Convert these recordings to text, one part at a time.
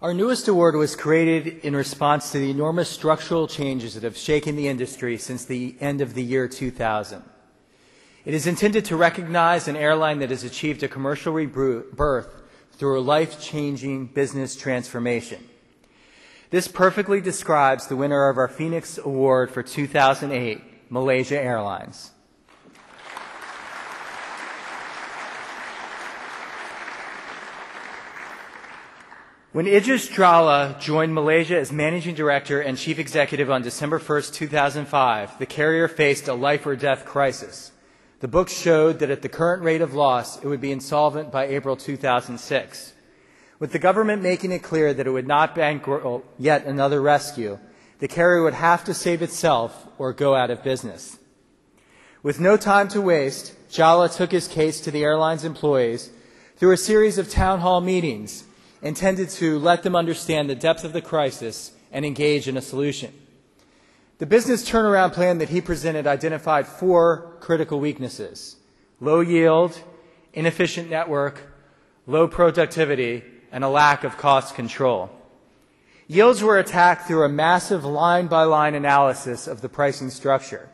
Our newest award was created in response to the enormous structural changes that have shaken the industry since the end of the year 2000. It is intended to recognize an airline that has achieved a commercial rebirth through a life-changing business transformation. This perfectly describes the winner of our Phoenix Award for 2008, Malaysia Airlines. When Idris Jalla joined Malaysia as Managing Director and Chief Executive on December 1st, 2005, the carrier faced a life-or-death crisis. The books showed that at the current rate of loss, it would be insolvent by April 2006. With the government making it clear that it would not bankroll yet another rescue, the carrier would have to save itself or go out of business. With no time to waste, Jalla took his case to the airline's employees through a series of town hall meetings intended to let them understand the depth of the crisis and engage in a solution. The business turnaround plan that he presented identified 4 critical weaknesses: low yield, inefficient network, low productivity, and a lack of cost control. Yields were attacked through a massive line-by-line analysis of the pricing structure.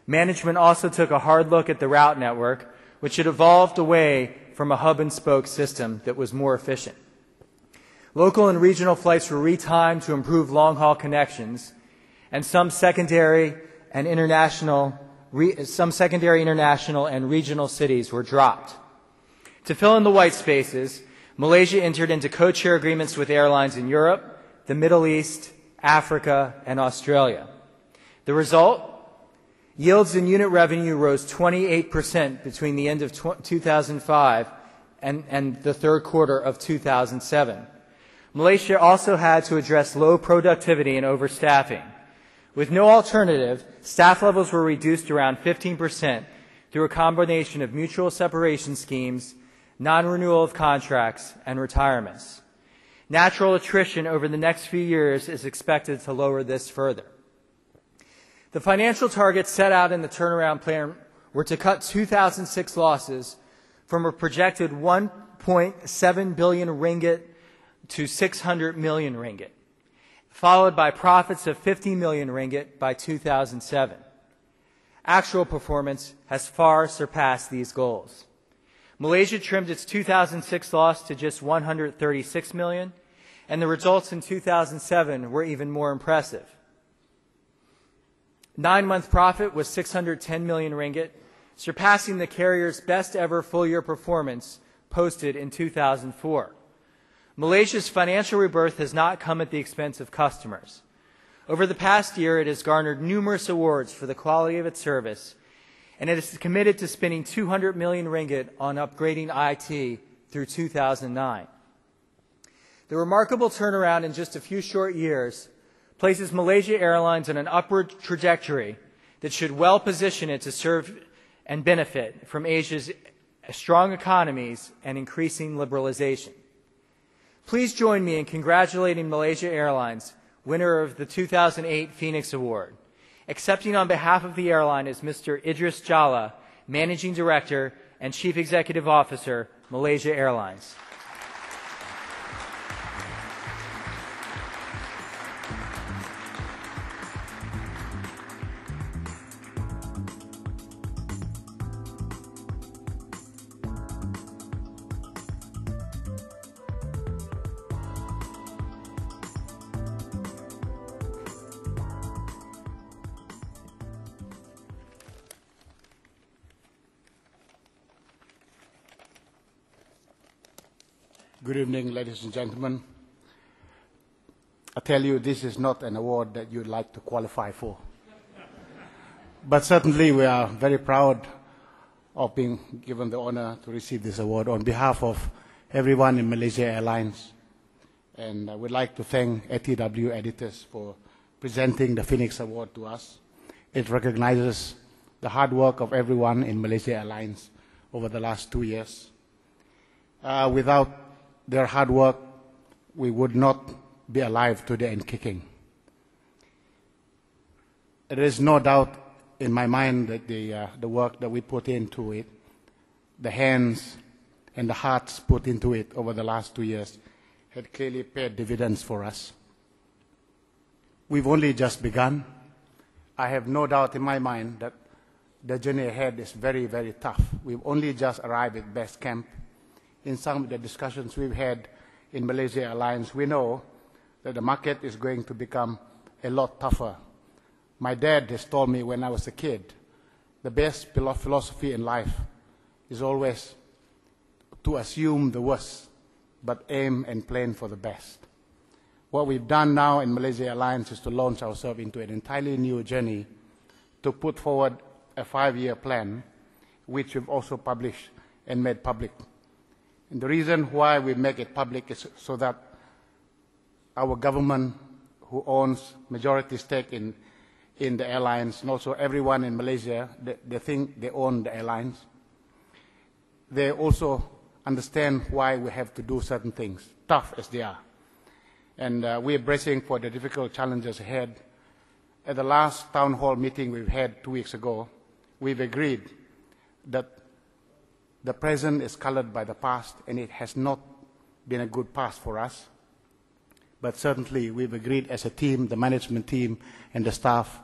Management also took a hard look at the route network, which had evolved away from a hub-and-spoke system that was more efficient. Local and regional flights were retimed to improve long-haul connections, and some secondary international and regional cities were dropped. To fill in the white spaces, Malaysia entered into code-share agreements with airlines in Europe, the Middle East, Africa, and Australia. The result? Yields and unit revenue rose 28% between the end of 2005 and the third quarter of 2007. Malaysia also had to address low productivity and overstaffing. With no alternative, staff levels were reduced around 15% through a combination of mutual separation schemes, non-renewal of contracts, and retirements. Natural attrition over the next few years is expected to lower this further. The financial targets set out in the turnaround plan were to cut 2006 losses from a projected 1.7 billion ringgit to 600 million ringgit, followed by profits of 50 million ringgit by 2007. Actual performance has far surpassed these goals. Malaysia trimmed its 2006 loss to just 136 million, and the results in 2007 were even more impressive. 9-month profit was 610 million ringgit, surpassing the carrier's best ever full-year performance posted in 2004. Malaysia's financial rebirth has not come at the expense of customers. Over the past year, it has garnered numerous awards for the quality of its service, and it is committed to spending 200 million ringgit on upgrading IT through 2009. The remarkable turnaround in just a few short years places Malaysia Airlines on an upward trajectory that should well position it to serve and benefit from Asia's strong economies and increasing liberalization. Please join me in congratulating Malaysia Airlines, winner of the 2008 Phoenix Award. Accepting on behalf of the airline is Mr. Idris Jalla, Managing Director and Chief Executive Officer, Malaysia Airlines. Good evening, ladies and gentlemen. I tell you, this is not an award that you'd like to qualify for. But certainly we are very proud of being given the honor to receive this award on behalf of everyone in Malaysia Airlines. And I would like to thank ATW editors for presenting the Phoenix Award to us. It recognizes the hard work of everyone in Malaysia Airlines over the last 2 years. Without their hard work, we would not be alive today and kicking. There is no doubt in my mind that the work that we put into it, the hands and the hearts put into it over the last 2 years, had clearly paid dividends for us. We've only just begun. I have no doubt in my mind that the journey ahead is very, very tough. We've only just arrived at base camp. In some of the discussions we've had in Malaysia Airlines, we know that the market is going to become a lot tougher. My dad has told me when I was a kid, the best philosophy in life is always to assume the worst, but aim and plan for the best. What we've done now in Malaysia Airlines is to launch ourselves into an entirely new journey, to put forward a 5-year plan, which we've also published and made public. And the reason why we make it public is so that our government, who owns majority stake in the airlines, and also everyone in Malaysia, they think they own the airlines. They also understand why we have to do certain things, tough as they are. And we're bracing for the difficult challenges ahead. At the last town hall meeting we've had 2 weeks ago, we've agreed that the present is colored by the past, and it has not been a good past for us. But certainly we've agreed as a team, the management team and the staff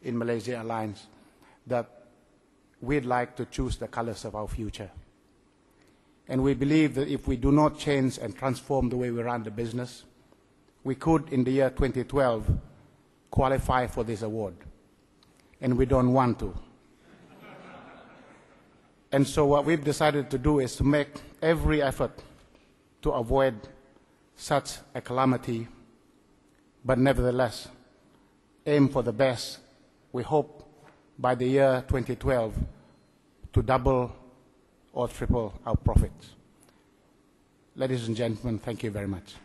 in Malaysia Airlines, that we'd like to choose the colors of our future. And we believe that if we do not change and transform the way we run the business, we could, in the year 2012, qualify for this award. And we don't want to. And so what we've decided to do is to make every effort to avoid such a calamity, but nevertheless aim for the best. We hope by the year 2012 to double or triple our profits. Ladies and gentlemen, thank you very much.